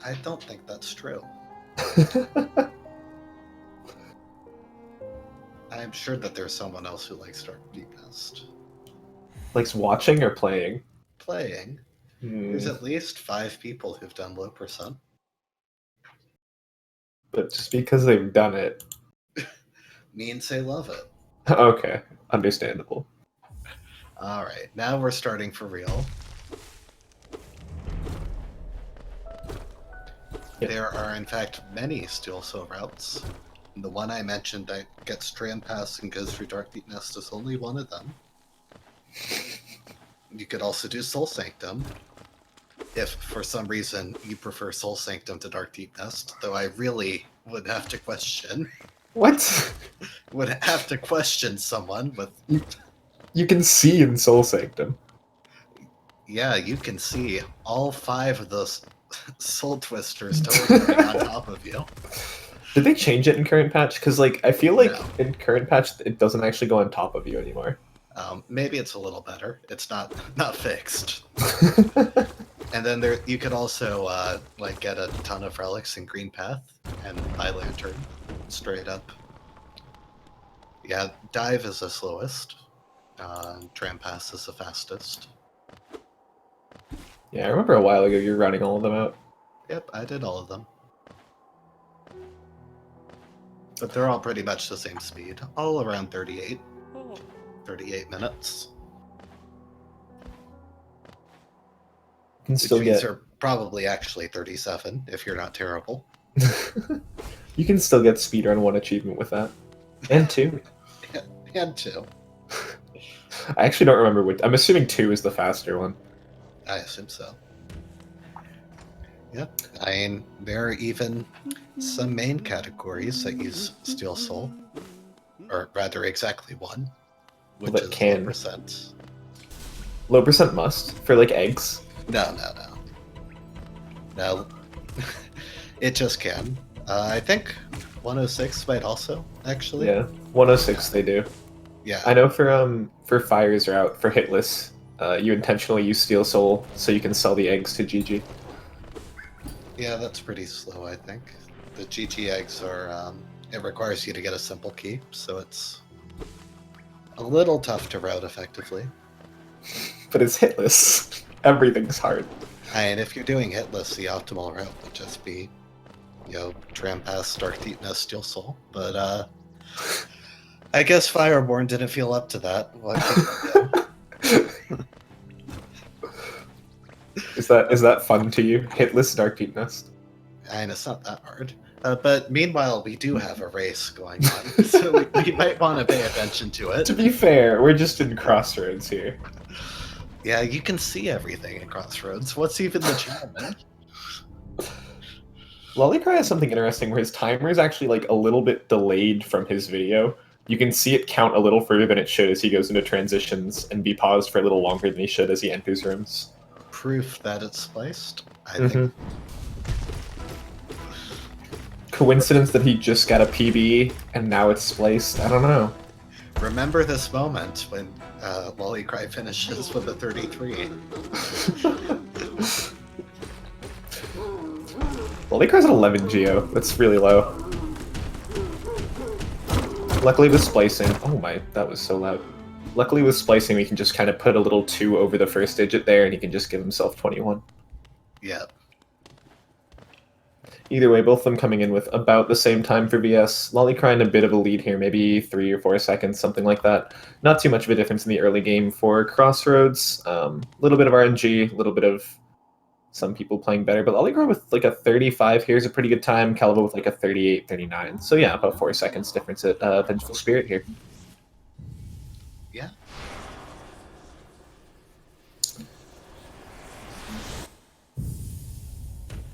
I don't think that's true. I'm sure that there's someone else who likes Dark Deep Nest. Likes watching or playing? Playing. There's at least 5 people who've done low percent. But just because they've done it means they love it. Okay, understandable. All right, now we're starting for real. Yep. There are, in fact, many Steel Soul routes. And the one I mentioned that gets Tram Pass and goes through Dark Deep Nest is only one of them. You could also do Soul Sanctum, if for some reason you prefer Soul Sanctum to Dark Deep Nest, though I really would have to question. What? Would have to question someone with... You can see in Soul Sanctum. Yeah, you can see all 5 of those Soul Twisters totally on top of you. Did they change it in current patch? Because like I feel like in current patch it doesn't actually go on top of you anymore. Maybe it's a little better. It's not fixed. And then you could also like get a ton of relics in Green Path and buy Lantern straight up. Yeah, Dive is the slowest. Tram Pass is the fastest. Yeah, I remember a while ago you were running all of them out. Yep, I did all of them. But they're all pretty much the same speed. All around 38. 38 minutes. You can still get... are probably actually 37 if you're not terrible. You can still get speedrun 1 achievement with that. And 2. And 2. I actually don't remember which. I'm assuming 2 is the faster one. I assume so. Yep. I mean, there are even some main categories that use Steel Soul. Or rather, exactly one. Which is low percent. Low percent must? For like eggs? No. No. It just can. I think 106 might also, actually. Yeah, 106 they do. Yeah. I know for Fires are out, for Hitless, you intentionally use Steel Soul so you can sell the eggs to GG. Yeah, that's pretty slow, I think. The GG eggs are, it requires you to get a simple key, so it's a little tough to route effectively. But it's Hitless. Everything's hard. And if you're doing Hitless, the optimal route would just be, Tram Pass, Dark Deep Nest, Steel Soul. But, I guess Fireborn didn't feel up to that. Is that fun to you? Hitless Dark Deep Nest? And it's not that hard. But meanwhile, we do have a race going on, so we might want to pay attention to it. To be fair, we're just in Crossroads here. Yeah, you can see everything at Crossroads. What's even the challenge? Lolicry has something interesting where his timer is actually like a little bit delayed from his video. You can see it count a little further than it should as he goes into transitions and be paused for a little longer than he should as he enters rooms. Proof that it's spliced, I think. Coincidence that he just got a PB and now it's spliced? I don't know. Remember this moment when Lolicry finishes with a 33. Lolicry's at 11 Geo. That's really low. Luckily with splicing... Oh my, that was so loud. Luckily with splicing, we can just kind of put a little 2 over the first digit there and he can just give himself 21. Yeah. Either way, both of them coming in with about the same time for VS. Lolicry in a bit of a lead here, maybe 3 or 4 seconds, something like that. Not too much of a difference in the early game for Crossroads. A little bit of RNG, a little bit of some people playing better, but Lolicry with like a 35 here is a pretty good time. Kaleva with like a 38, 39. So yeah, about 4 seconds difference at Vengeful Spirit here. Yeah.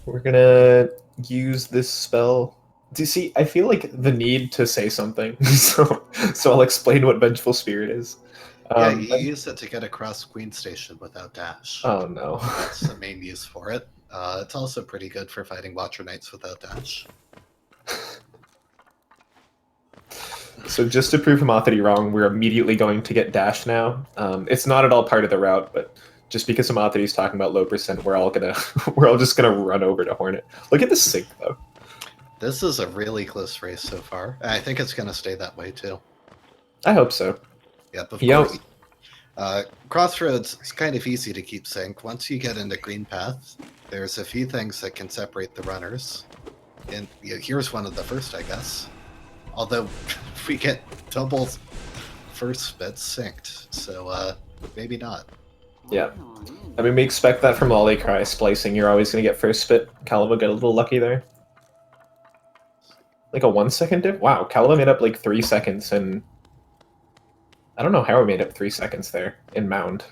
We're gonna use this spell. Do you see? I feel like the need to say something, so I'll explain what Vengeful Spirit is. Yeah, you use it to get across Queen Station without dash. Oh no. That's the main use for it. It's also pretty good for fighting Watcher Knights without dash. So just to prove Hamathity wrong, we're immediately going to get dash now. It's not at all part of the route, but just because Amatri's talking about low percent, we're all just gonna run over to Hornet. Look at the sync though. This is a really close race so far. I think it's going to stay that way too. I hope so. Yep, of Yo. course. Crossroads, it's kind of easy to keep sync. Once you get into green path, there's a few things that can separate the runners. And here's one of the first, I guess. Although we get double first spits synced, so maybe not. Yeah. I mean, we expect that from Lolicry splicing. You're always going to get first spit. Kaleva got a little lucky there. Like a 1 second dip? Wow, Kaleva made up like 3 seconds, and I don't know how he made up 3 seconds there in Mound.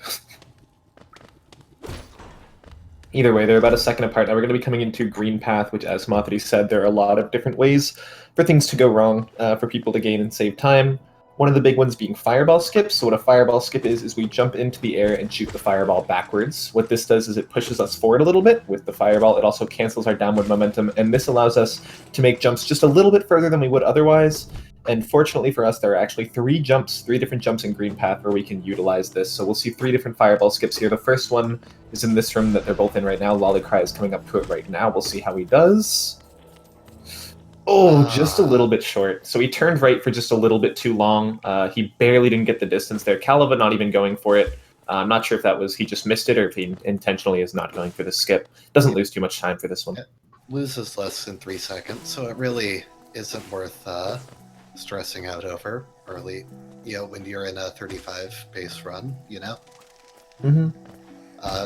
Either way, they're about a second apart. Now we're going to be coming into Green Path, which, as Mathri said, there are a lot of different ways for things to go wrong, for people to gain and save time. One of the big ones being fireball skips. So what a fireball skip is we jump into the air and shoot the fireball backwards. What this does is it pushes us forward a little bit with the fireball. It also cancels our downward momentum, and this allows us to make jumps just a little bit further than we would otherwise. And fortunately for us, there are actually 3 different jumps in Green Path where we can utilize this. So we'll see 3 different fireball skips here. The first one is in this room that they're both in right now. Lolicry is coming up to it right now. We'll see how he does. Oh, just a little bit short. So he turned right for just a little bit too long. He barely didn't get the distance there. Kaleva not even going for it. I'm not sure if that was he just missed it or if he intentionally is not going for the skip. Doesn't lose too much time for this one. It loses less than 3 seconds, so it really isn't worth stressing out over early, when you're in a 35 pace run, Mm-hmm.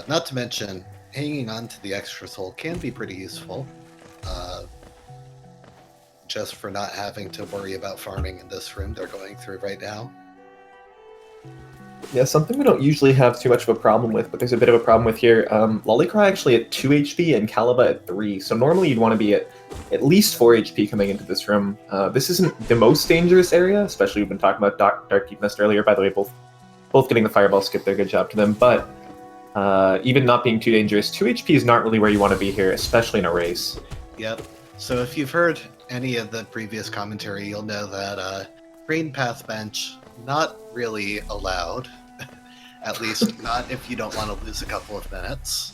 Not to mention, hanging on to the extra soul can be pretty useful, just for not having to worry about farming in this room they're going through right now. Yeah, something we don't usually have too much of a problem with, but there's a bit of a problem with here. Lolicry actually at 2 HP and Kaleva at 3, so normally you'd want to be at least 4 HP coming into this room. This isn't the most dangerous area, especially we've been talking about Dark Deep Nest earlier. By the way, both getting the fireball skip there, good job to them. But even not being too dangerous, 2 HP is not really where you want to be here, especially in a race. Yep. So if you've heard any of the previous commentary, you'll know that Green Path Bench, not really allowed. At least not if you don't want to lose a couple of minutes.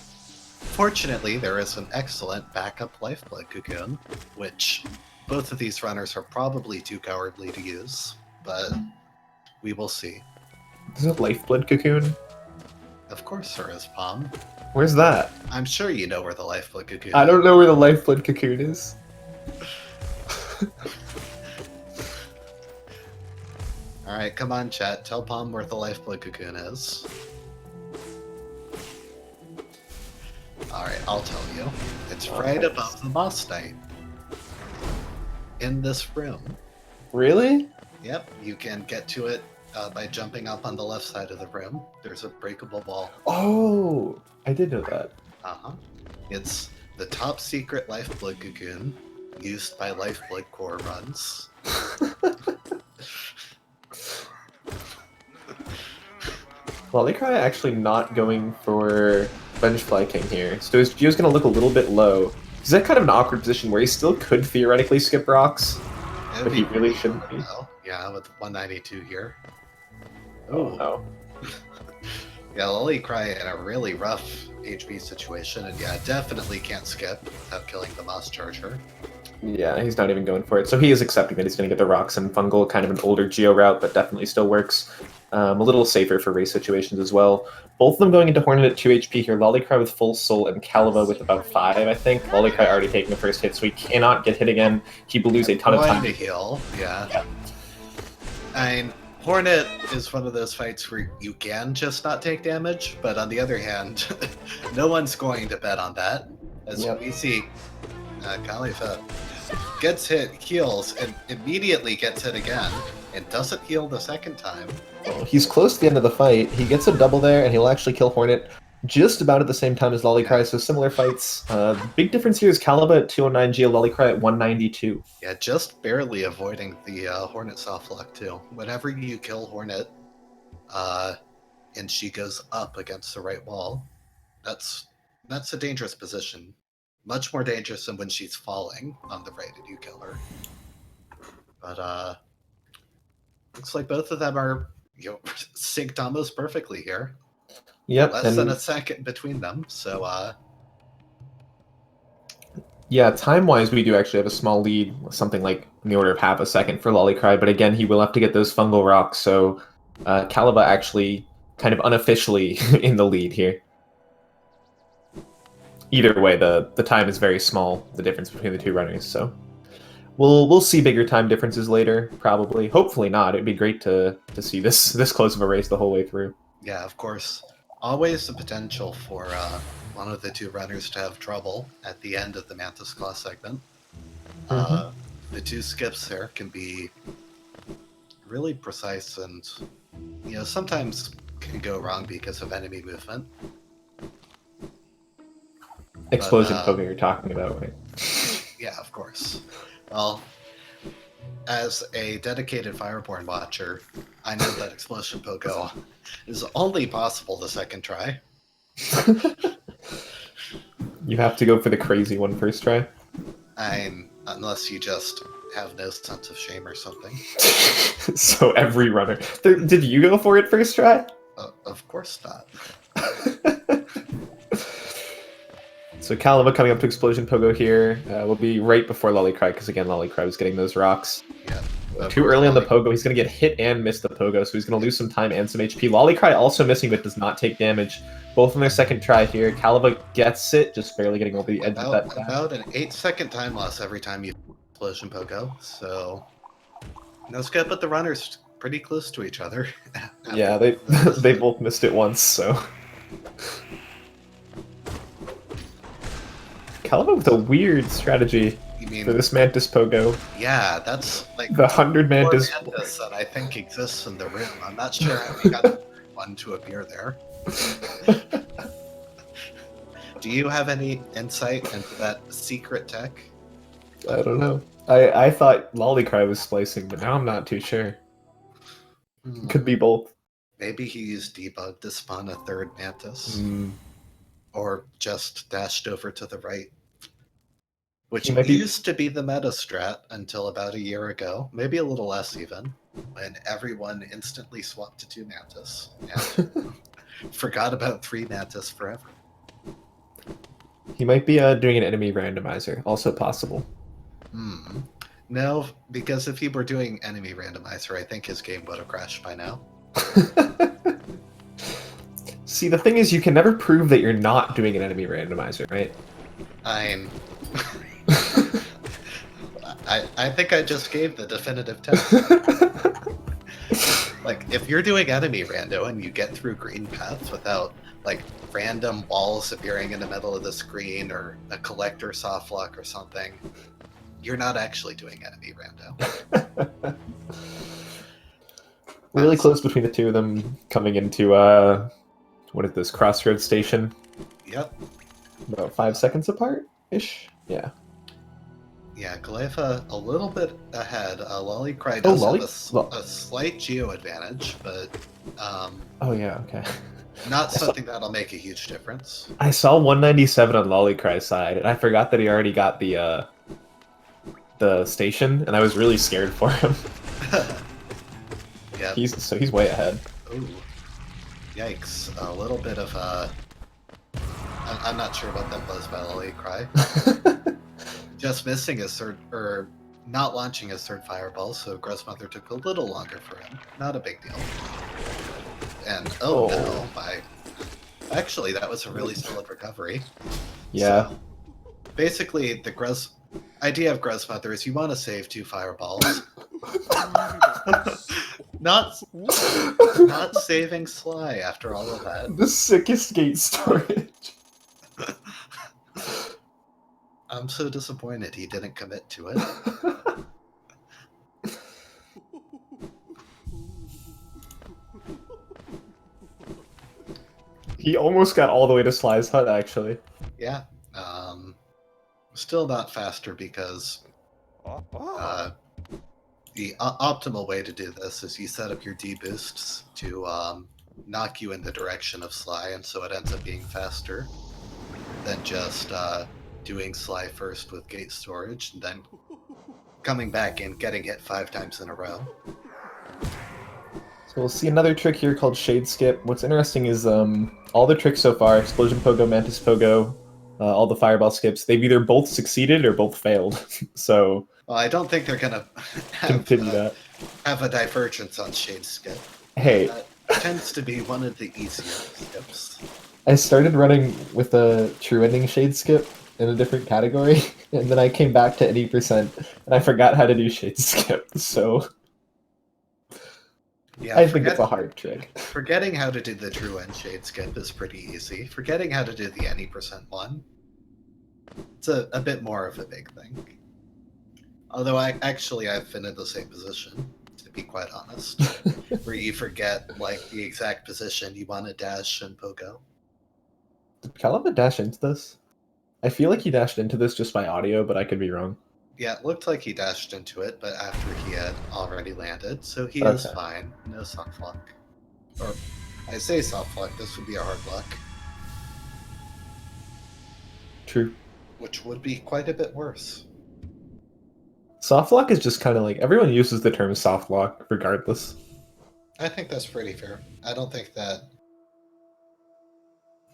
Fortunately, there is an excellent backup Lifeblood Cocoon, which both of these runners are probably too cowardly to use, but we will see. Is it Lifeblood Cocoon? Of course there is, Palm. Where's that? I'm sure you know where the Lifeblood Cocoon is. I don't know where the Lifeblood Cocoon is. Alright, come on, chat. Tell Palm where the Lifeblood Cocoon is. Alright, I'll tell you. It's right above the Boss Knight. In this room. Really? Yep, you can get to it by jumping up on the left side of the room. There's a breakable wall. Oh, I did know that. Uh-huh. It's the top secret Lifeblood Cocoon used by Lifeblood Core runs. Lolicry actually not going for Vengefly King here. So his Geo's going to look a little bit low. He's in kind of an awkward position where he still could theoretically skip rocks, but he really shouldn't be. Yeah, with 192 here. Oh no. Yeah, Lolicry in a really rough HP situation, and yeah, definitely can't skip without killing the Moss Charger. Yeah, he's not even going for it. So he is accepting that he's going to get the rocks and fungal, kind of an older Geo route, but definitely still works. A little safer for race situations as well. Both of them going into Hornet at 2 HP here. Lolicry with full soul and Kaleva with about 5, I think. Lolicry already taking the first hit, so he cannot get hit again. He will lose a ton of time. To heal, yeah. I mean, Hornet is one of those fights where you can just not take damage, but on the other hand, no one's going to bet on that. As we see, Kaleva gets hit, heals, and immediately gets hit again, and doesn't heal the second time. Well, he's close to the end of the fight. He gets a double there, and he'll actually kill Hornet just about at the same time as Lolicry, so similar fights. Big difference here is Kaleva at 209 Geo, Lolicry at 192. Yeah, just barely avoiding the Hornet soft lock, too. Whenever you kill Hornet, and she goes up against the right wall, that's a dangerous position. Much more dangerous than when she's falling on the right and you kill her. But, looks like both of them are synced almost perfectly here. Yep, less than and a second between them. So yeah, time-wise, we do actually have a small lead, something like in the order of half a second for Lolicry, but again, he will have to get those fungal rocks, so Kaleva actually kind of unofficially in the lead here. Either way, the time is very small, the difference between the two runners, so we'll see bigger time differences later, probably. Hopefully not. It'd be great to see this close of a race the whole way through. yeah, of course, always the potential for one of the two runners to have trouble at the end of the Mantis Claw segment. The two skips there can be really precise and, sometimes can go wrong because of enemy movement. Explosion pogo you're talking about, right? Yeah, of course. Well, as a dedicated Fireborn watcher, I know that Explosion Pogo is only possible the second try. You have to go for the crazy one first try. Unless you just have no sense of shame or something. So every runner. Did you go for it first try? Of course not. So Kaleva coming up to Explosion Pogo here. Will be right before Lolicry, because again, Lolicry was getting those rocks. Yeah. Too early on the Pogo. He's going to get hit and miss the Pogo, so he's going to lose some time and some HP. Lolicry also missing, but does not take damage. Both on their second try here. Kaleva gets it, just barely getting over the edge of that dash. About an 8-second time loss every time you Explosion Pogo, so no skip, but the runners pretty close to each other. Yeah, they both missed it once, so... Kaleva with a weird strategy for this Mantis Pogo. Yeah, that's like the 100 Mantis that I think exists in the room. I'm not sure how we got one to appear there. Do you have any insight into that secret tech? I don't know. I thought Lolicry was splicing, but now I'm not too sure. Could be both. Maybe he used debug to spawn a third Mantis. Or just dashed over to the right. Which used to be the meta strat until about a year ago, maybe a little less even, when everyone instantly swapped to 2 Mantis and forgot about 3 Mantis forever. He might be doing an enemy randomizer, also possible. No, because if he were doing enemy randomizer, I think his game would have crashed by now. See, the thing is, you can never prove that you're not doing an enemy randomizer, right? I think I just gave the definitive test. Like, if you're doing enemy rando and you get through green paths without, like, random walls appearing in the middle of the screen or a collector soft lock or something, you're not actually doing enemy rando. Really close between the two of them coming into, what is this, Crossroads Station? Yep. About 5 seconds apart-ish? Yeah. Yeah, Kaleva a little bit ahead. Lolicry does have a slight geo advantage, but oh yeah, okay. Not something that'll make a huge difference. I saw 197 on Lolicry's side, and I forgot that he already got the station, and I was really scared for him. Yeah. He's way ahead. Ooh. Yikes. A little bit of I'm not sure what that was by Lolicry. Just missing his third, or not launching his third fireball, so Grossmother took a little longer for him. Not a big deal. And no, actually that was a really solid recovery. Yeah. So, basically, the idea of Grossmother is you want to save 2 fireballs. not saving Sly after all of that. The sickest gate storage. I'm so disappointed he didn't commit to it. He almost got all the way to Sly's hut, actually. Yeah. Still not faster because the optimal way to do this is you set up your D-boosts to knock you in the direction of Sly, and so it ends up being faster than just doing Sly first with gate storage, and then coming back and getting hit 5 times in a row. we'll see another trick here called Shade Skip. What's interesting is all the tricks so far, Explosion Pogo, Mantis Pogo, all the Fireball skips, they've either both succeeded or both failed. So Well, I don't think they're gonna continue that. have a divergence on Shade Skip. Hey, That tends to be one of the easier skips. I started running with a true ending Shade Skip in a different category, and then I came back to 80%, and I forgot how to do Shade Skip, so Yeah, I think it's a hard trick. Forgetting how to do the true end Shade Skip is pretty easy. Forgetting how to do the any percent one, it's a bit more of a big thing. Although I've been in the same position, to be quite honest, where you forget like the exact position you want to dash and pogo. Did Kaleva dash into this? I feel like he dashed into this just by audio, but I could be wrong. Yeah, it looked like he dashed into it, but after he had already landed, so he Okay. is fine. No soft luck. Or, I say soft luck, this would be a hard luck. True. Which would be quite a bit worse. Soft lock is just kind of like, everyone uses the term soft lock regardless. I think that's pretty fair. I don't think that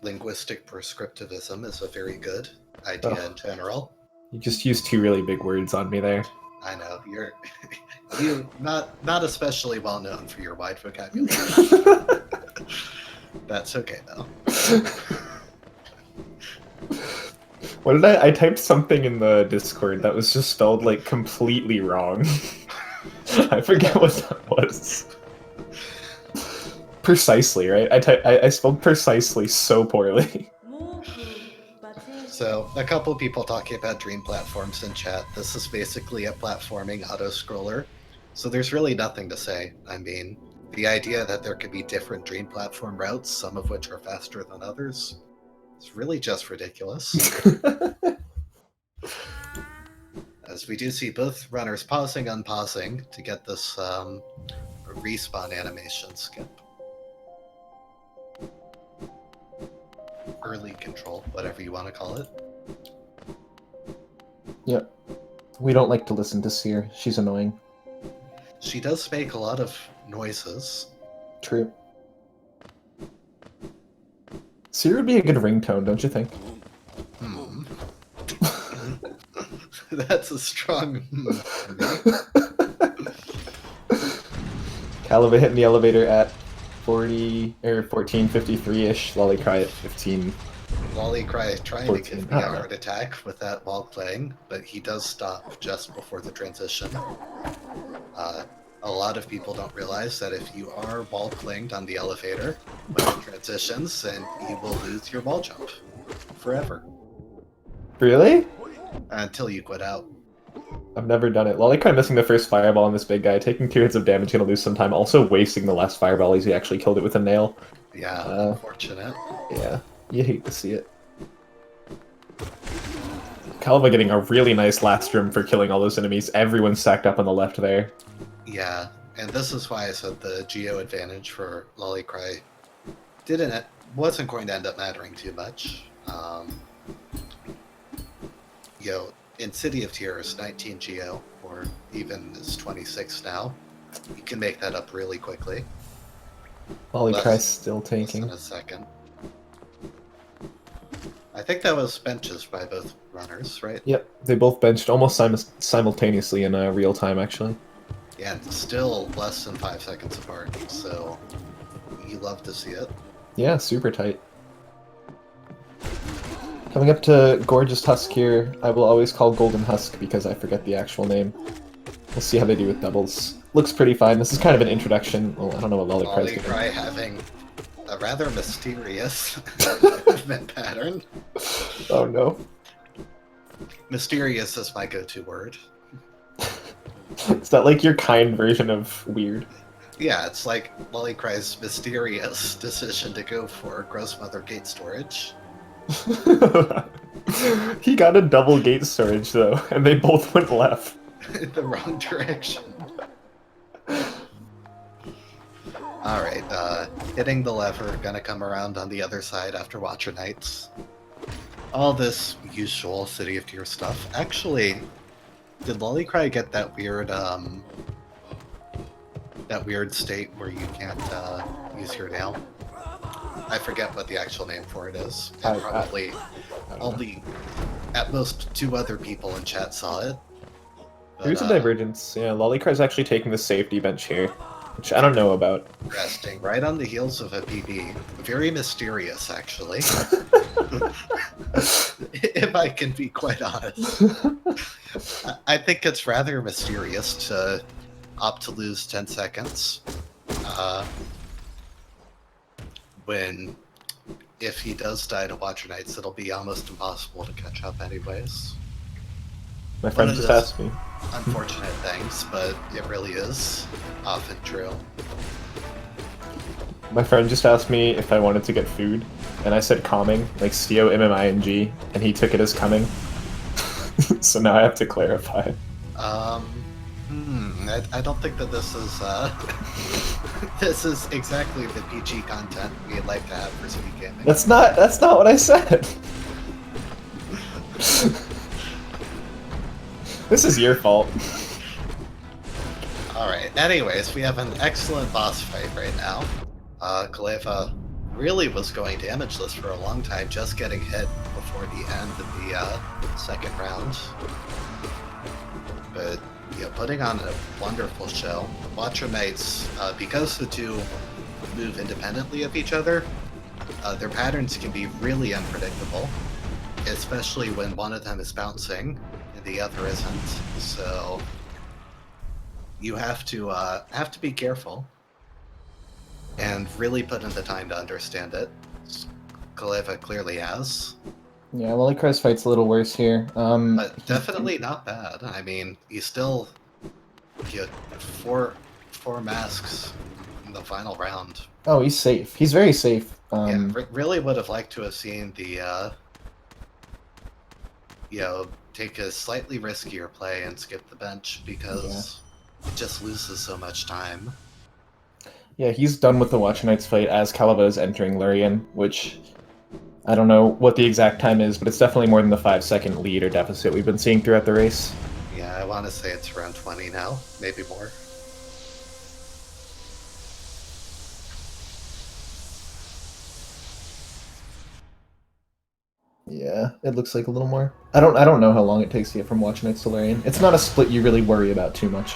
linguistic prescriptivism is a very good idea in general. You just used two really big words on me there. I know, you're not especially well known for your wide vocabulary. That's okay though. What did I typed something in the Discord that was just spelled like completely wrong. I forget what that was. Precisely, right? I spelled precisely so poorly. So, a couple people talking about Dream Platforms in chat. This is basically a platforming auto-scroller. So there's really nothing to say. I mean, the idea that there could be different Dream Platform routes, some of which are faster than others, is really just ridiculous. As we do see both runners pausing, unpausing to get this respawn animation skip. Early control, whatever you want to call it. Yep. We don't like to listen to Seer. She's annoying. She does make a lot of noises. True. Seer would be a good ringtone, don't you think? Hmm. That's a strong Kaleva hitting the elevator at 14:53-ish. Lolicry at 15. Lolicry trying 14. to give me a heart attack with that while playing, but he does stop just before the transition. A lot of people don't realize that if you are wall clinged on the elevator when it transitions, then you will lose your wall jump forever. Really? Until you quit out. I've never done it. Lolicry missing the first fireball on this big guy, taking 2 hits of damage, gonna lose some time, also wasting the last fireball as he actually killed it with a nail. Yeah, unfortunate. Yeah, you hate to see it. Kaleva getting a really nice last room for killing all those enemies. Everyone stacked up on the left there. Yeah, and this is why I said the geo advantage for Lolicry wasn't going to end up mattering too much. In City of Tears, 19 geo, or even as 26 now, you can make that up really quickly. Lolicry's still tanking. Less than a second. I think that was benches by both runners, right? Yep, they both benched almost simultaneously in real time, actually. Yeah, and still less than 5 seconds apart, so you love to see it. Yeah, super tight. Coming up to Gorgeous Husk here, I will always call Golden Husk because I forget the actual name. We'll see how they do with doubles. Looks pretty fine. This is kind of an introduction. Well, I don't know what Lolicry's doing. Lolicry having a rather mysterious movement pattern. Oh no. Mysterious is my go-to word. Is that like your kind version of weird? Yeah, it's like Lolicry's mysterious decision to go for Gross Mother Gate Storage. He got a double gate storage though, and they both went left. In the wrong direction. Alright, hitting the lever, gonna come around on the other side after Watcher Knights. All this usual City of Tears stuff. Actually, did Lolicry get that weird, that weird state where you can't use your nail. I forget what the actual name for it is. And probably I don't know. only at most 2 other people in chat saw it. But, Here's a divergence. Yeah, Lolicry's actually taking the safety bench here, which I don't know about. resting right on the heels of a PB. Very mysterious, actually. If I can be quite honest. I think it's rather mysterious to opt to lose 10 seconds. When, if he does die to Watcher Knights, it'll be almost impossible to catch up anyways. My friend just asked me. Unfortunate things, but it really is often true. My friend just asked me if I wanted to get food, and I said calming, like C-O-M-M-I-N-G, and he took it as coming. So now I have to clarify. I don't think that this is this is exactly the PG content we'd like to have for SpeedGaming. That's not what I said. This is your fault. Alright, anyways, we have an excellent boss fight right now. Kaleva really was going damageless for a long time, just getting hit before the end of the second round. But, yeah, putting on a wonderful show. Watcher Knights, because the two move independently of each other, their patterns can be really unpredictable, especially when one of them is bouncing and the other isn't. So you have to be careful and really put in the time to understand it. Kaleva clearly has. Yeah, Lolicry's fight's a little worse here. But definitely not bad. I mean, you still get four masks in the final round. Oh, he's safe. He's very safe. Yeah, really would have liked to have seen the, take a slightly riskier play and skip the bench because it just loses so much time. Yeah, he's done with the Watcher Knights fight as Kaleva is entering Lurien, which I don't know what the exact time is, but it's definitely more than the 5-second lead or deficit we've been seeing throughout the race. Yeah, I want to say it's around 20 now, maybe more. Yeah, it looks like a little more. I don't know how long it takes to get from Watcher Knights to Lurien. It's not a split you really worry about too much.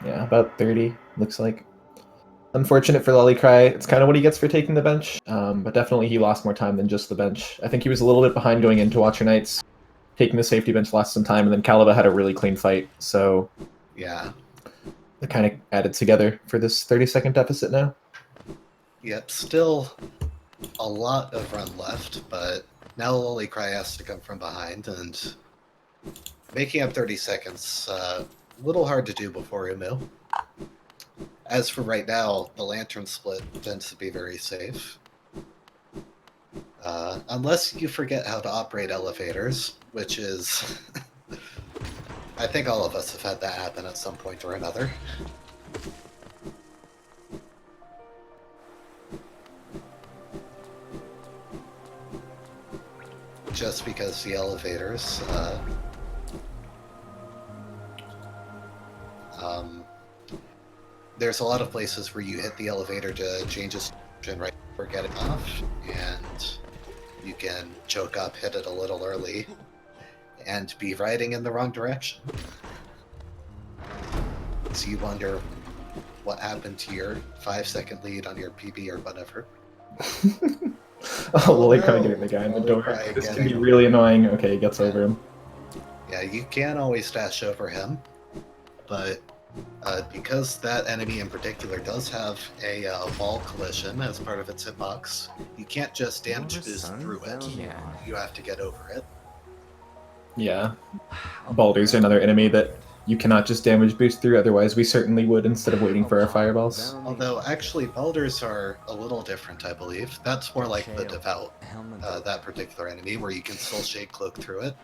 Yeah, about 30, looks like. Unfortunate for Lolicry, it's kind of what he gets for taking the bench, but definitely he lost more time than just the bench. I think he was a little bit behind going into Watcher Knights. Taking the safety bench lost some time, and then Kaleva had a really clean fight, so yeah, it kind of added together for this 30-second deficit now. Yep, still a lot of run left, but now Lolicry has to come from behind, and making up 30 seconds, a little hard to do before Umu. As for right now, the lantern split tends to be very safe. Unless you forget how to operate elevators, which is... I think all of us have had that happen at some point or another. Just because the elevators... there's a lot of places where you hit the elevator to change a station right before getting off, and you can choke up, hit it a little early, and be riding in the wrong direction. So you wonder what happened to your 5-second lead on your PB or whatever. Lolicry getting the guy in the door. This can be really annoying. Okay, he gets over him. Yeah, you can always dash over him, but because that enemy in particular does have a wall collision as part of its hitbox, you can't just damage boost through it. You have to get over it. Yeah. Baldur's another enemy that you cannot just damage boost through, otherwise we certainly would instead of waiting for our fireballs. Although, actually, Baldur's are a little different, I believe. That's more like the Devout, that particular enemy, where you can still Shade Cloak through it.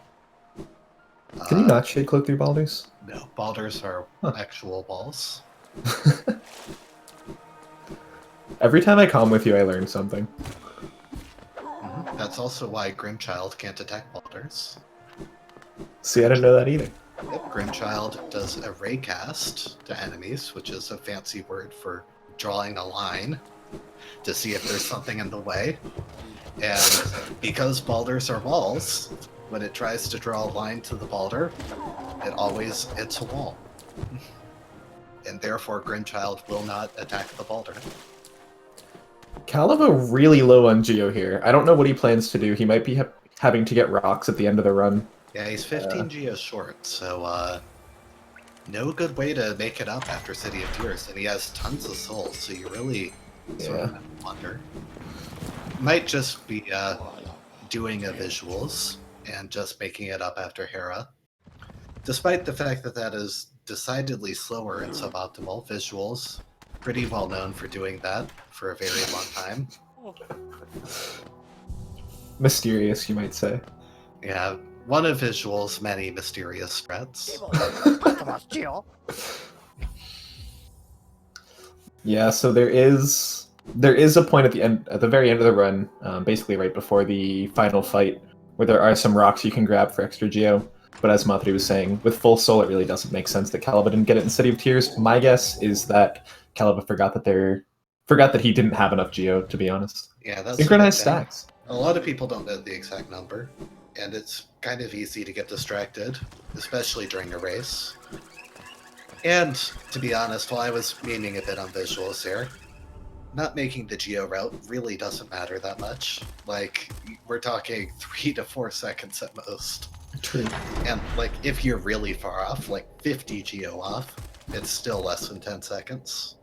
Can you not Shade Cloak through Baldur's? No, Baldur's are actual balls. Every time I calm with you, I learn something. That's also why Grimchild can't attack Baldur's. See, I didn't know that either. Yep, Grimchild does a raycast to enemies, which is a fancy word for drawing a line to see if there's something in the way. And because boulders are walls, when it tries to draw a line to the boulder, it always hits a wall. And therefore, Grimchild will not attack the boulder. Kaleva really low on Geo here. I don't know what he plans to do. He might be having to get rocks at the end of the run. Yeah, he's 15 geos short, so no good way to make it up after City of Tears, and he has tons of souls, so you really sort of have to wonder. Might just be doing a visuals and just making it up after Hera. Despite the fact that that is decidedly slower and suboptimal, visuals, pretty well known for doing that for a very long time. Mysterious, you might say. Yeah, one of visuals' many mysterious threats. Yeah, so there is a point at the very end of the run, basically right before the final fight, where there are some rocks you can grab for extra geo. But as Mathri was saying, with full soul, it really doesn't make sense that Kaleva didn't get it in City of Tears. My guess is that Kaleva forgot that he didn't have enough geo. To be honest, Yeah, that's synchronized stacks. A lot of people don't know the exact number, and it's kind of easy to get distracted, especially during a race. And, to be honest, while I was memeing a bit on visuals here, not making the geo route really doesn't matter that much. Like, we're talking 3 to 4 seconds at most. True. And, like, if you're really far off, like 50 geo off, it's still less than 10 seconds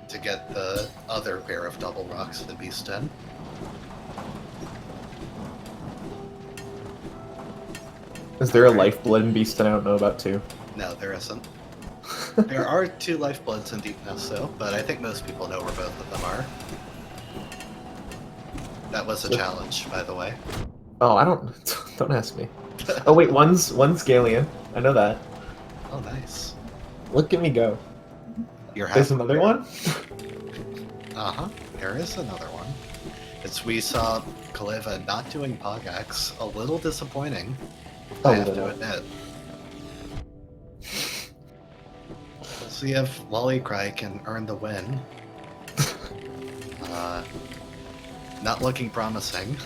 to get the other pair of double rocks in the Beast Den. Is there a lifeblood in Beast that I don't know about too? No, there isn't. There are 2 lifebloods in Deepness, though, but I think most people know where both of them are. That was a challenge, by the way. Oh, I don't ask me. Oh wait, one's Galian. I know that. Oh, nice. Look at me go. There's another one? Uh-huh. There is another one. We saw Kaleva not doing Pogax. A little disappointing, I have to admit. We'll see if Lolicry can earn the win. Not looking promising.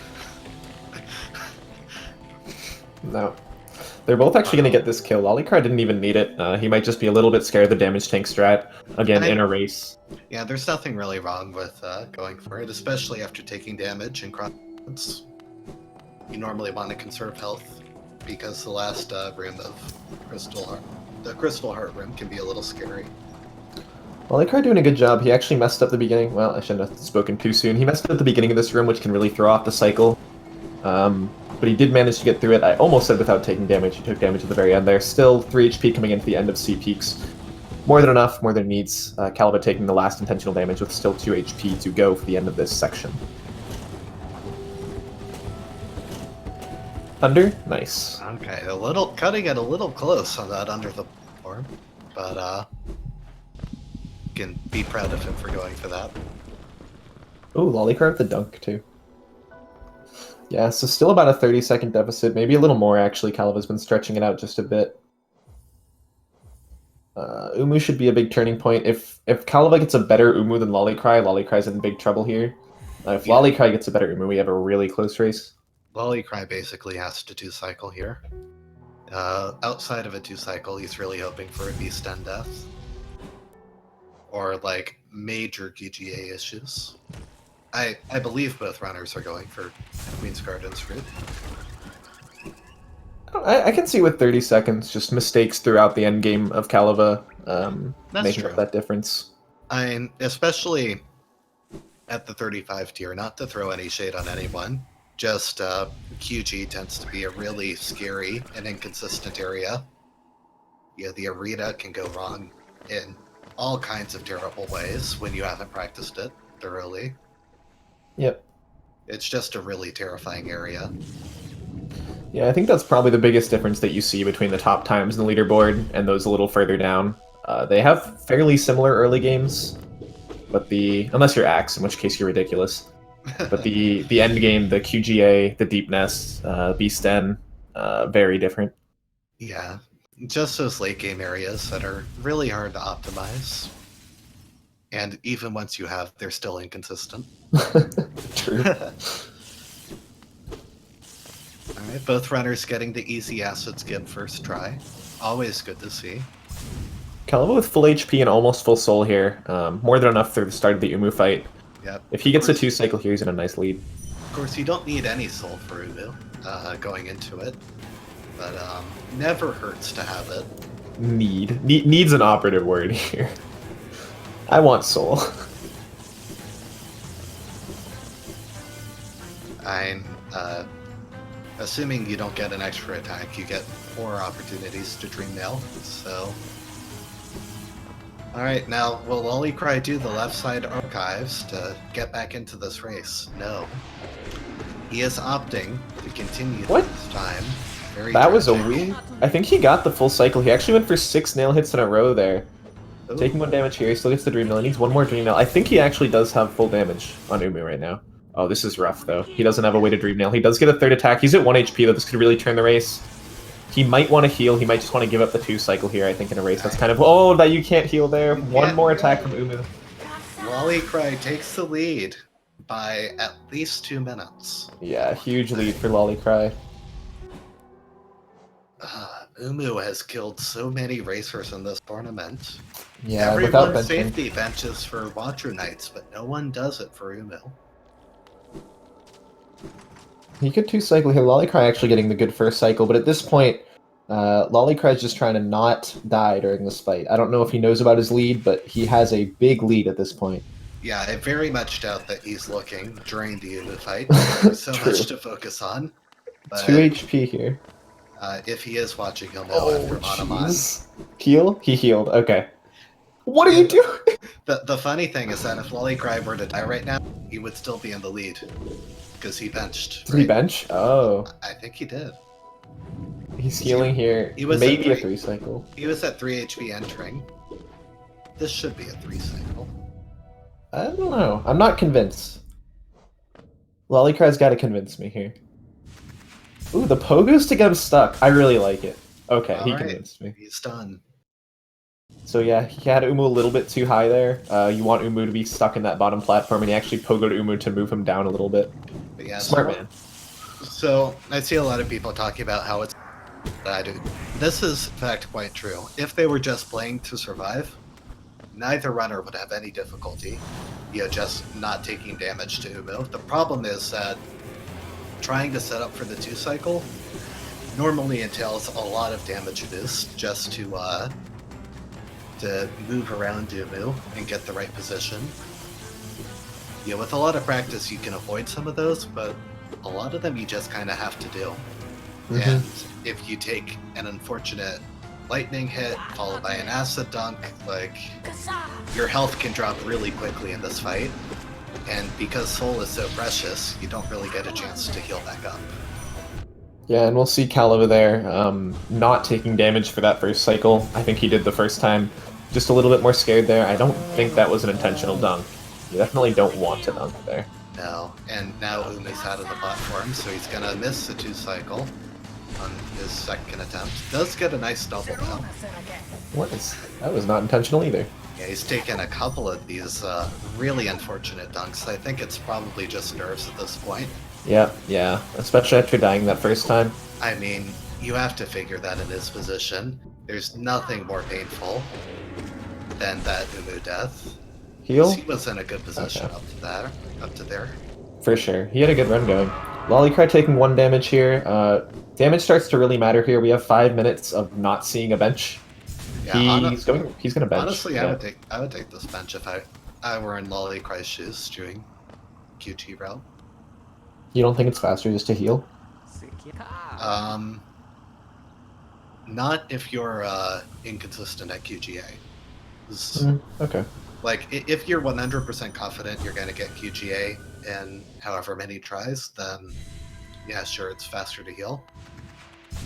No. They're both actually going to get this kill. Lolicry didn't even need it. He might just be a little bit scared of the damage tank strat, again, in a race. Yeah, there's nothing really wrong with going for it, especially after taking damage in cross. You normally want to conserve health, because the last room of the Crystal Heart room can be a little scary. Lolicry doing a good job. He actually messed up the beginning. Well, I shouldn't have spoken too soon. He messed up the beginning of this room, which can really throw off the cycle. But he did manage to get through it. I almost said without taking damage. He took damage at the very end there. Still 3 HP coming into the end of C peaks. More than enough, more than needs. Kaleva taking the last intentional damage with still 2 HP to go for the end of this section. Thunder? Nice. Okay, cutting it a little close on that under the platform, but you can be proud of him for going for that. Ooh, Lolicry with the dunk too. Yeah, so still about a 30-second deficit, maybe a little more actually. Kaleva's been stretching it out just a bit. Umu should be a big turning point. If Kaleva gets a better Umu than Lolicry, Lolicry's in big trouble here. If Lolicry gets a better Umu, we have a really close race. Lolicry basically has to 2-cycle here. Outside of a 2-cycle, he's really hoping for a Beast Den death. Or, like, major GGA issues. I believe both runners are going for Queen's Garden's route. I can see with 30 seconds, just mistakes throughout the end game of Kaleva making up that difference. Especially at the 35 tier, not to throw any shade on anyone, just QG tends to be a really scary and inconsistent area. Yeah, the arena can go wrong in all kinds of terrible ways when you haven't practiced it thoroughly. Yep. It's just a really terrifying area. Yeah, I think that's probably the biggest difference that you see between the top times in the leaderboard and those a little further down. They have fairly similar early games, but unless you're Axe, in which case you're ridiculous. But the end game, the QGA, the Deep Nest, Beast Den, very different. Yeah, just those late game areas that are really hard to optimize. And even once you have, they're still inconsistent. True. Alright, both runners getting the easy acid skip first try. Always good to see. Kaleva with full HP and almost full soul here. More than enough through the start of the Umu fight. Yep. If he gets a 2-cycle here, he's in a nice lead. Of course, you don't need any soul for Umu going into it. But never hurts to have it. Needs an operative word here. I want soul. I'm assuming you don't get an extra attack, you get 4 opportunities to Dream Nail, so... Alright, now, will Lolicry do the left side archives to get back into this race? No. He is opting to continue this time. That was a weird... I think he got the full cycle. He actually went for 6 nail hits in a row there. Ooh. Taking 1 damage here, he still gets the Dream Nail. He needs 1 more Dream Nail. I think he actually does have full damage on Umu right now. Oh, this is rough, though. He doesn't have a way to Dream Nail. He does get a 3rd attack. He's at 1 HP, though. This could really turn the race. He might want to heal. He might just want to give up the 2 cycle here, I think, in a race. That's kind of... Oh, that you can't heal there. 1 more attack from Umu. Lolicry takes the lead by at least 2 minutes. Yeah, huge lead for Lolicry. Umu has killed so many racers in this tournament. Yeah, everyone safety benches for Watcher Knights, but no one does it for Umu. He could 2 cycle here. Lolicry actually getting the good first cycle, but at this point, Lolicry is just trying to not die during this fight. I don't know if he knows about his lead, but he has a big lead at this point. Yeah, I very much doubt that he's looking during the Umu fight. There's so much to focus on. But, 2 HP here. If he is watching, he'll know after Monomon. Heal? He healed. Okay. What are you doing? The funny thing is that if Lolicry were to die right now, he would still be in the lead. Because he benched. Did he bench? Oh. I think he did. He's healing here. He was maybe a 3 cycle. He was at 3 HP entering. This should be a 3 cycle. I don't know. I'm not convinced. Lolicry's got to convince me here. Ooh, the pogos to get him stuck. I really like it. Okay, he convinced me. He's done. So yeah, he had Umu a little bit too high there. You want Umu to be stuck in that bottom platform, and he actually pogoed Umu to move him down a little bit. But yeah, smart man. So I see a lot of people talking about how it's bad. This is in fact quite true. If they were just playing to survive, neither runner would have any difficulty, just not taking damage to Umu. The problem is that trying to set up for the 2 cycle normally entails a lot of damage boost just to move around Umu and get the right position. With a lot of practice you can avoid some of those, but a lot of them you just kind of have to do. And if you take an unfortunate lightning hit followed by an acid dunk, like, your health can drop really quickly in this fight. And because soul is so precious, you don't really get a chance to heal back up. Yeah, and we'll see Kaleva there, not taking damage for that first cycle. I think he did the first time. Just a little bit more scared there. I don't think that was an intentional dunk. You definitely don't want to dunk there. No, and now Umu's out of the platform, so he's gonna miss the 2 cycle on his second attempt. Does get a nice double though. That was not intentional either. Yeah, he's taken a couple of these really unfortunate dunks. I think it's probably just nerves at this point. Yeah, especially after dying that first time. I mean, you have to figure that in his position. There's nothing more painful than that Umu death. Heal? He was in a good position up to there. For sure. He had a good run going. Lolicry taking 1 damage here. Damage starts to really matter here. We have 5 minutes of not seeing a bench. Yeah, he's gonna bench. Honestly, I would take this bench if I were in Lolicry's shoes doing QT route. You don't think it's faster just to heal? Not if you're inconsistent at QGA. Okay. Like, if you're 100% confident you're going to get QGA in however many tries, then yeah, sure, it's faster to heal.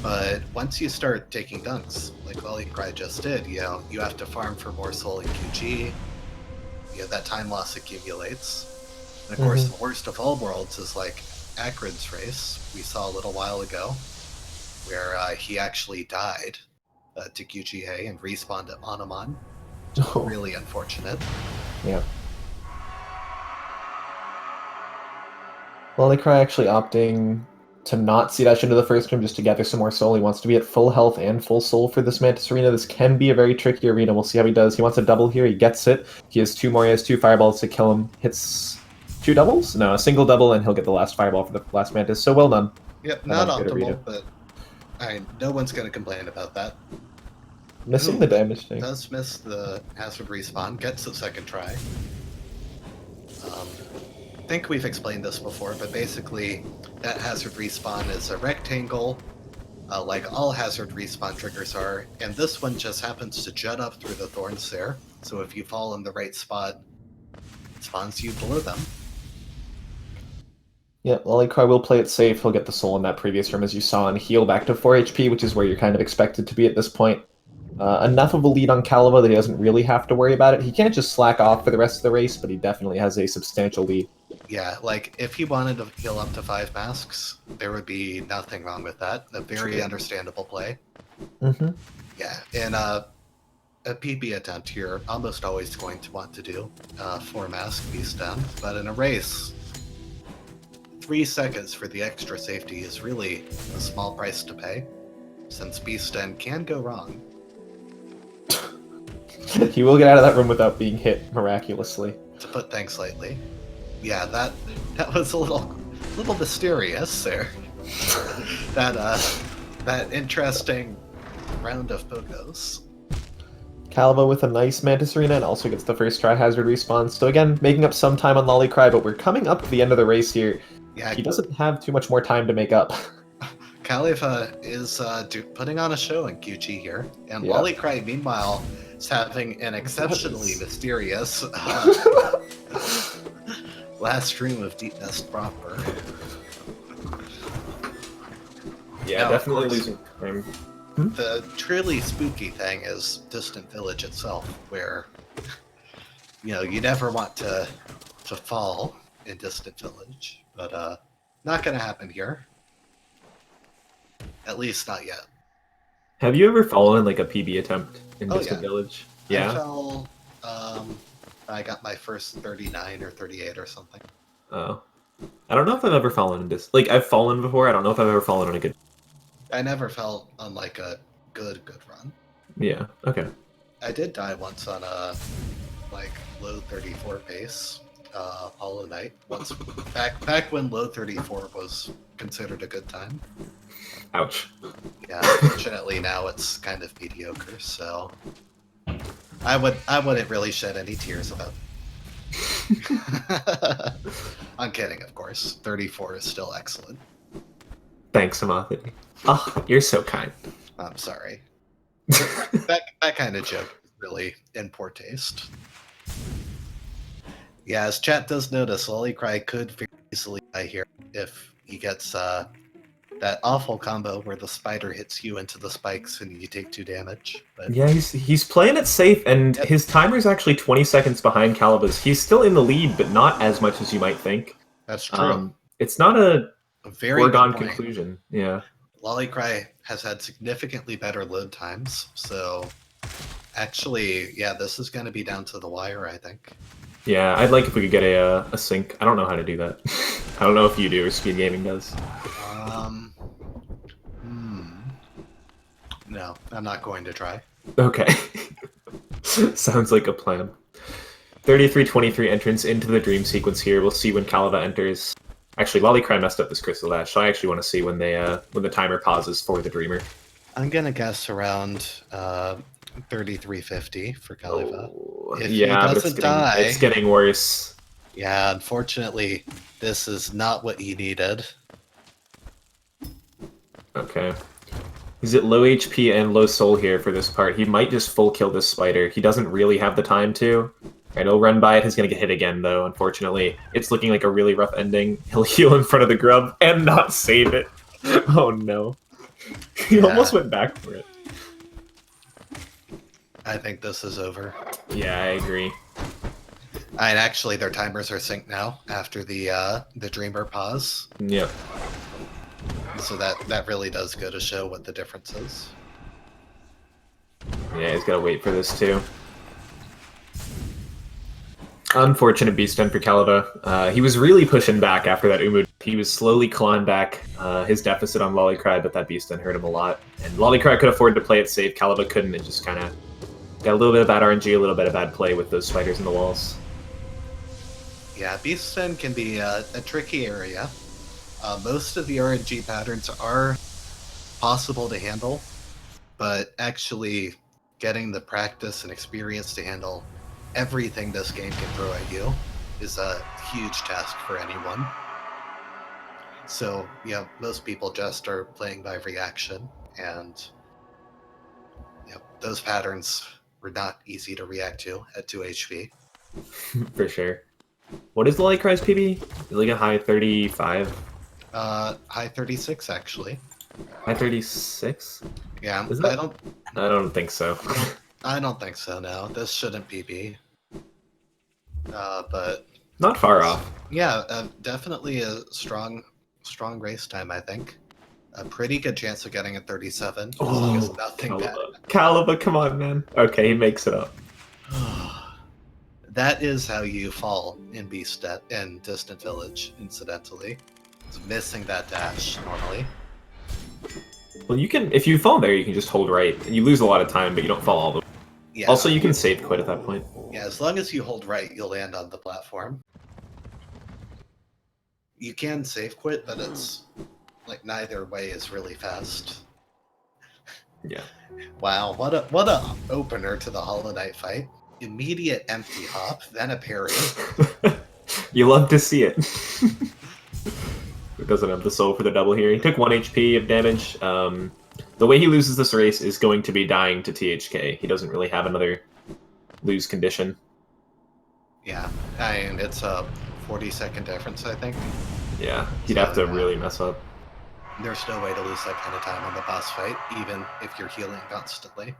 But once you start taking dunks, like Lolicry just did, you have to farm for more soul in QG. That time loss accumulates. And of course, the worst of all worlds is like Akron's race we saw a little while ago. where he actually died to QGA and respawned at Monomon. Oh. Really unfortunate. Yeah. Lolicry actually opting to not C-dash into the first room just to gather some more soul. He wants to be at full health and full soul for this Mantis arena. This can be a very tricky arena. We'll see how he does. He wants a double here. He gets it. He has 2 more. He has 2 fireballs to kill him. Hits 2 doubles? No, a single double, and he'll get the last fireball for the last Mantis. So well done. Yep, not Good optimal, arena. but no one's going to complain about that. Missing the damage thing. Does miss the hazard respawn, gets the second try. I think we've explained this before, but basically that hazard respawn is a rectangle, like all hazard respawn triggers are, and this one just happens to jut up through the thorns there, so if you fall in the right spot, it spawns you below them. Yeah, Lolicry will play it safe. He'll get the soul in that previous room, as you saw, and heal back to 4 HP, which is where you're kind of expected to be at this point. Enough of a lead on Kaleva that he doesn't really have to worry about it. He can't just slack off for the rest of the race, but he definitely has a substantial lead. Yeah, like, if he wanted to heal up to 5 masks, there would be nothing wrong with that. A very understandable play. Mm-hmm. Yeah, in a PB attempt, you're almost always going to want to do 4 mask beast down, but in a race, 3 seconds for the extra safety is really a small price to pay, since beast end can go wrong. He will get out of that room without being hit miraculously. To put things lightly. Yeah, that was a little mysterious there. that interesting round of pogos. Kaleva with a nice Mantis arena and also gets the first try hazard respawn. So again, making up some time on Lolicry, but we're coming up to the end of the race here. Yeah, he doesn't have too much more time to make up. Kaleva is putting on a show in QG here, and Lolicry, meanwhile, is having an exceptionally mysterious last stream of Deep Nest proper. Yeah, now, definitely losing time. The truly spooky thing is Distant Village itself, where you never want to fall in Distant Village, but not gonna happen here. At least not yet. Have you ever fallen in like a PB attempt in Distant Village? Yeah. I fell. I got my first 39 or 38 or something. Oh, I don't know if I've ever fallen in this. Like I've fallen before. I don't know if I've ever fallen on a good. I never fell on like a good run. Yeah. Okay. I did die once on a like low 34 pace. Hollow Knight. Once back when low 34 was considered a good time. Ouch. Yeah, unfortunately now it's kind of mediocre, so I wouldn't really shed any tears about it. I'm kidding, of course. 34 is still excellent. Thanks, Amathity. Oh, you're so kind. I'm sorry. that kind of joke is really in poor taste. Yeah, as chat does notice, Lolicry could very easily die here if he gets that awful combo where the spider hits you into the spikes and you take 2 damage. But yeah, he's playing it safe, and his timer is actually 20 seconds behind Kaleva's. He's still in the lead, but not as much as you might think. That's true. It's not a very foregone conclusion. Yeah. Lolicry has had significantly better load times, so actually, yeah, this is going to be down to the wire, I think. Yeah, I'd like if we could get a sync. I don't know how to do that. I don't know if you do or SpeedGaming does. No, I'm not going to try. Okay. Sounds like a plan. 33-23 entrance into the dream sequence here. We'll see when Kaleva enters. Actually, Lolicry messed up this Crystal Dash, so I actually want to see when the timer pauses for the Dreamer. I'm gonna guess around 3350 for Kaleva. Oh, if he doesn't die, it's getting worse. Yeah, unfortunately, this is not what he needed. Okay. He's at low HP and low soul here for this part. He might just full kill this spider. He doesn't really have the time to. Right, he'll run by it. He's going to get hit again, though, unfortunately. It's looking like a really rough ending. He'll heal in front of the grub and not save it. Oh, no. He almost went back for it. I think this is over. Yeah, I agree. And actually, their timers are synced now after the Dreamer pause. Yep. So that really does go to show what the difference is. Yeah, he's got to wait for this too. Unfortunate beast end for Kaleva. He was really pushing back after that Umu. He was slowly clawing back his deficit on Lolicry, but that beast end hurt him a lot. And Lolicry could afford to play it safe. Kaleva couldn't. It just kind of got a little bit of bad RNG, a little bit of bad play with those spiders in the walls. Yeah, beast end can be a tricky area. Most of the RNG patterns are possible to handle, but actually getting the practice and experience to handle everything this game can throw at you is a huge task for anyone. So, yeah, most people just are playing by reaction, and those patterns were not easy to react to at 2 HP. For sure. What is the Lolicry's PB? Like a high 35? High 36, actually. High 36? Yeah, I don't think so. I don't think so, no. This shouldn't PB. But not far off. Yeah, definitely a strong race time, I think. A pretty good chance of getting a 37. As long as nothing bad. Kaleva, come on, man. Okay, he makes it up. That is how you fall in in Distant Village, incidentally. It's missing that dash normally. Well, you can, if you fall there, you can just hold right. And you lose a lot of time, but you don't fall all the way. Yeah, also, you can save quit at that point. Yeah, as long as you hold right, you'll land on the platform. You can save quit, but it's like neither way is really fast. Yeah. Wow, what a opener to the Hollow Knight fight. Immediate empty hop, then a parry. You love to see it. It doesn't have the soul for the double here. He took 1 HP of damage. The way he loses this race is going to be dying to THK. He doesn't really have another lose condition. Yeah, and it's a 40-second difference, I think. Yeah, he'd have to really mess up. There's no way to lose that kind of time on the boss fight, even if you're healing constantly.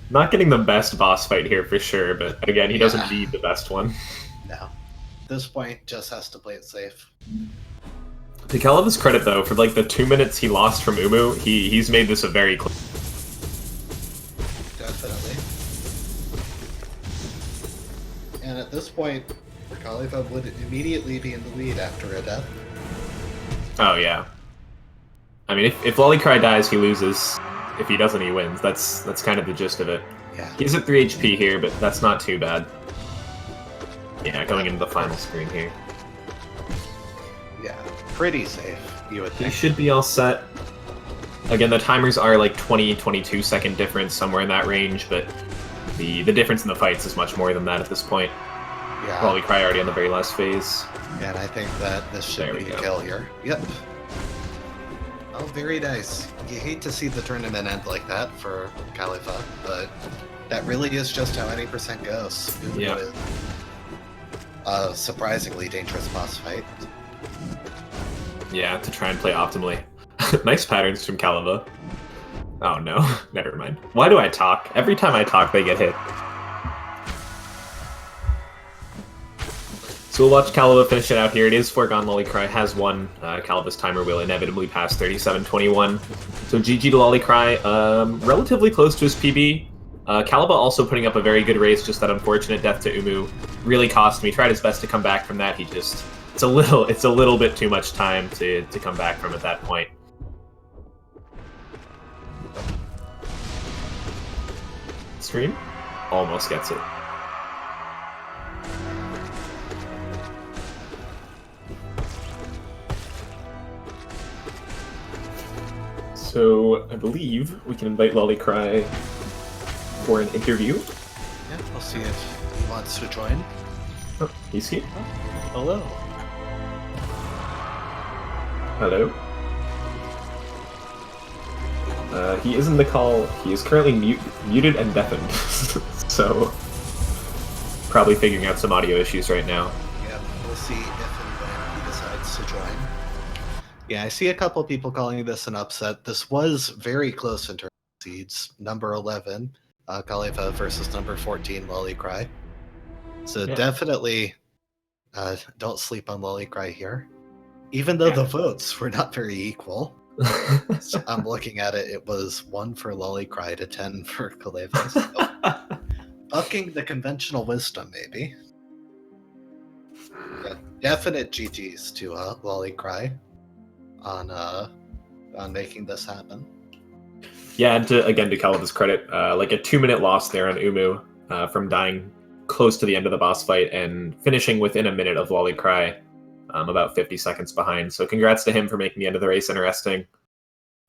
Not getting the best boss fight here for sure, but again, he doesn't need the best one. No. At this point, just has to play it safe. To Kaleva's credit, though, for like the 2 minutes he lost from Umu, he's made this a very clear. Definitely. And at this point, Kaleva would immediately be in the lead after a death. Oh, yeah. I mean, if Lolicry dies, he loses. If he doesn't, he wins. That's kind of the gist of it. Yeah. He's at 3 HP here, but that's not too bad. Yeah, going into the final screen here. Yeah, pretty safe, you would think. He should be all set. Again, the timers are like 20-22 second difference, somewhere in that range, but the difference in the fights is much more than that at this point. Yeah. Lolicry already on the very last phase. And I think that this should be a kill here. Yep. Oh, very nice. You hate to see the tournament end like that for Kaleva, but that really is just how any percent goes. Yeah. A surprisingly dangerous boss fight. Yeah, to try and play optimally. Nice patterns from Kaleva. Oh no, never mind. Why do I talk? Every time I talk, they get hit. So we'll watch Kaleva finish it out here. It is foregone Lolicry has won. Kaleva's timer will inevitably pass 37:21. So GG to Lolicry, relatively close to his PB. Kaleva also putting up a very good race, just that unfortunate death to Umu really cost him. He tried his best to come back from that. It's a little bit too much time to come back from at that point. Stream? Almost gets it. So I believe we can invite Lolicry for an interview. Yeah, we'll see if he wants to join. Oh, he's here. Hello. Hello. He is in the call. He is currently muted and deafened, so probably figuring out some audio issues right now. Yeah, we'll see if and when he decides to join. Yeah, I see a couple people calling this an upset. This was very close in terms of seeds. Number 11, Kaleva versus number 14, Lolicry. So definitely Don't sleep on Lolicry here. Even though the votes were not very equal, so I'm looking at it, it was 1 for Lolicry to 10 for Kaleva. So bucking the conventional wisdom, maybe. Yeah, definite GGs to Lolicry on making this happen. Yeah, and to Kaleva's credit, like a 2-minute loss there on Umu from dying close to the end of the boss fight and finishing within a minute of Lolicry, about 50 seconds behind. So congrats to him for making the end of the race interesting.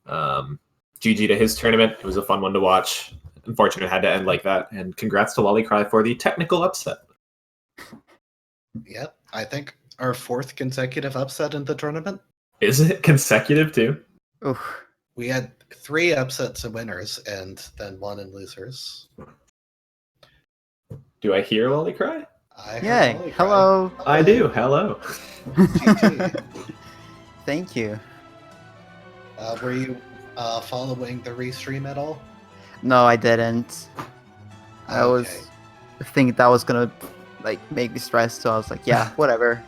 GG to his tournament. It was a fun one to watch. Unfortunate it had to end like that. And congrats to Lolicry for the technical upset. Yep, I think our 4th consecutive upset in the tournament. Is it consecutive too? Oof. We had 3 upsets and winners, and then 1 in losers. Do I hear Lolicry? Yay! Hello. I do. Hello. GG. Thank you. Were you following the restream at all? No, I didn't. I Okay. was thinking that was gonna like make me stressed, so I was like, yeah, whatever.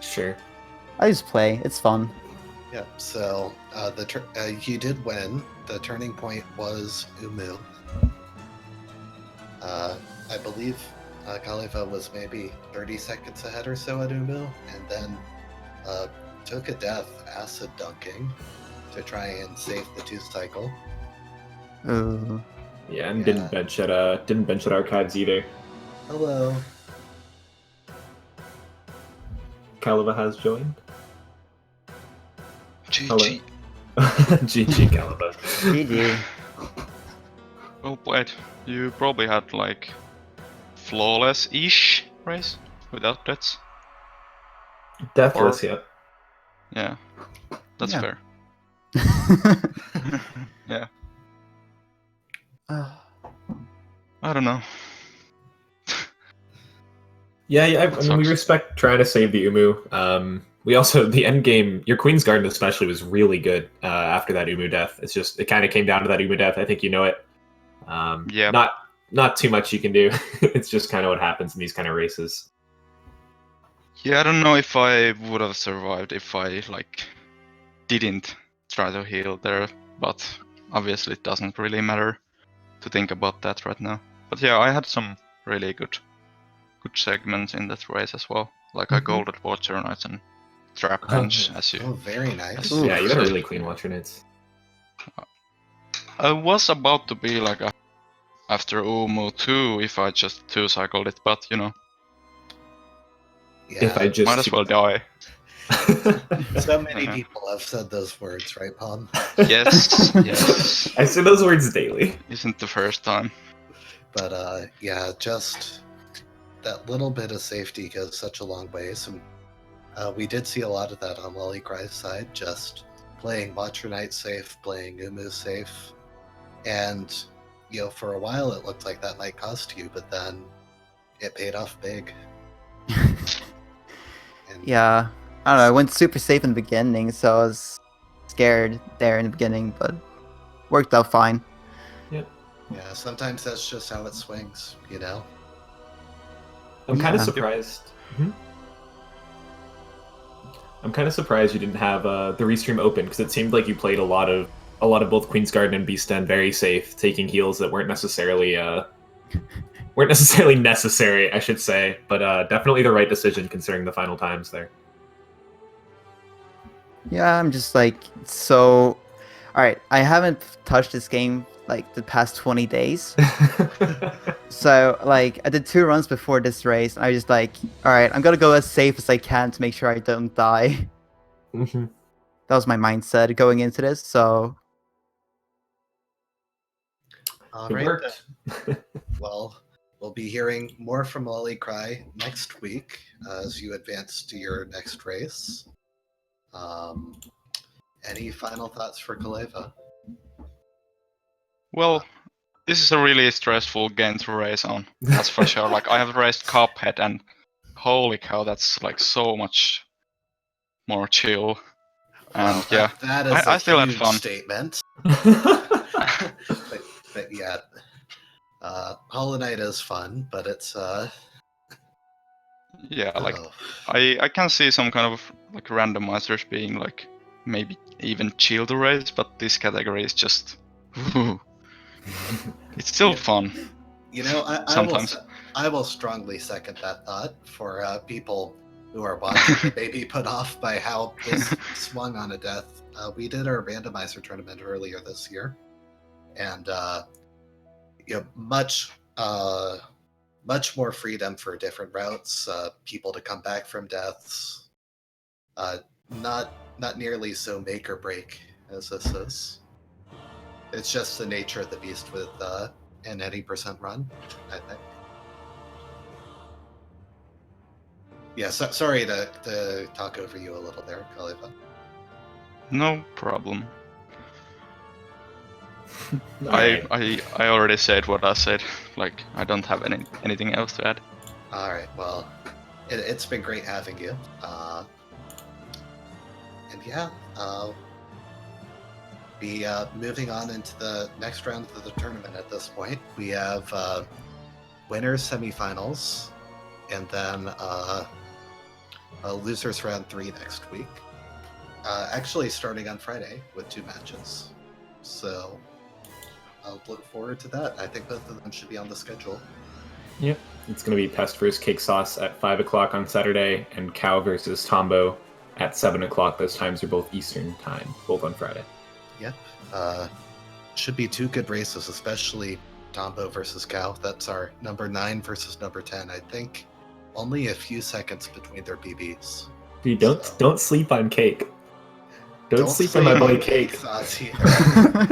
Sure. I just play. It's fun. Yeah. So you did win. The turning point was Umu. I believe Kaleva was maybe 30 seconds ahead or so at Umu, and then took a death acid dunking to try and save the 2 cycle. Ooh. Yeah, and Yeah. didn't bench at archives either. Hello. Kaleva has joined. GG. GG Kaleva. GG. Well played. You probably had like flawless-ish race without deaths. Deathless, yeah. Yeah, that's Yeah. fair. Yeah, I don't know. Yeah, I mean, we Sucks. respect trying to save the Umu. We also, the end game, your Queen's Garden especially was really good after that Umu death. It's just, it kind of came down to that Umu death. I think you know it. Yeah. Not too much you can do. It's just kind of what happens in these kind of races. Yeah, I don't know if I would have survived if I like didn't try to heal there, but obviously it doesn't really matter to think about that right now. But yeah, I had some really good segments in that race as well. Like I Mhm. golded Watcher Knights and Trap Bench, as you. Oh, very nice. Ooh. Yeah, you had a really clean Watcher Knights. I was about to be like after Umu 2 if I just 2-cycled it, but you know, Yeah. If I just might as well die. So many people have said those words, right, Palm? Yes, yes. I say those words daily. Isn't the first time. But yeah, just that little bit of safety goes such a long way. So we did see a lot of that on Lolicry's side, just playing Watcher Knight safe, playing Umu safe, and for a while it looked like that might cost you, but then it paid off big. And Yeah. I don't know. I went super safe in the beginning, so I was scared there in the beginning, but worked out fine. yeah, sometimes that's just how it swings, I'm kind of Yeah. surprised. I'm kind of surprised you didn't have the restream open, because it seemed like you played a lot of both Queen's Garden and Beast Den very safe, taking heals that weren't necessarily necessary, I should say, but definitely the right decision considering the final times there. Yeah, I'm just like, so... Alright, I haven't touched this game like the past 20 days. So, like, I did 2 runs before this race, and I just like, alright, I'm gonna go as safe as I can to make sure I don't die. Mhm. That was my mindset going into this, so... all It right. worked. Well, we'll be hearing more from Lolicry next week as you advance to your next race. Any final thoughts for Kaleva? Well, this is a really stressful game to race on. That's for sure. Like I have raced Cuphead and holy cow, that's like so much more chill. And Well, yeah, that is I a still had huge fun. statement. but yeah, Hollow Knight is fun, but it's Yeah, like Oh. I can see some kind of like randomizers being like maybe even chill to race, but this category is just it's still Yeah. fun. You know, Sometimes. I will strongly second that thought for people who are watching and maybe put off by how this swung on a death. We did our randomizer tournament earlier this year, and you know, much more freedom for different routes, people to come back from deaths. Not nearly so make or break as this is. It's just the nature of the beast with an 80% run, I think. Yeah, sorry to talk over you a little there, Kaleva. No problem. Alright. I already said what I said. Like I don't have anything else to add. All right, well, it's been great having you. And yeah, be moving on into the next round of the tournament at this point. We have winners semifinals, and then losers round 3 next week. Actually, starting on Friday with 2 matches. So I'll look forward to that. I think both of them should be on the schedule. Yep. It's going to be Pest vs. Cake Sauce at 5 o'clock on Saturday, and Cow versus Tombo at 7 o'clock. Those times are both Eastern time, both on Friday. Yep. Should be 2 good races, especially Tombo versus Cow. That's our number 9 versus number 10. I think only a few seconds between their PBs. Dude, don't sleep on Cake. Don't sleep on my boy Cake. Sauce here.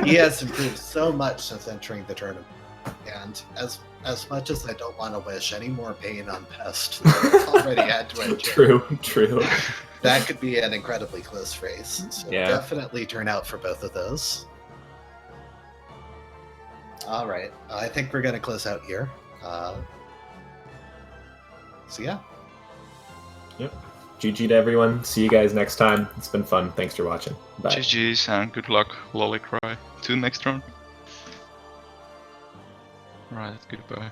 He has improved so much since entering the tournament. And as much as I don't want to wish any more pain on Pest, it's already had to endure. True. That could be an incredibly close race. So Yeah. definitely turn out for both of those. All right. I think we're going to close out here. So yeah. Yep. GG to everyone. See you guys next time. It's been fun. Thanks for watching. Bye. GG's and good luck, Lolicry. To next round. Right, goodbye.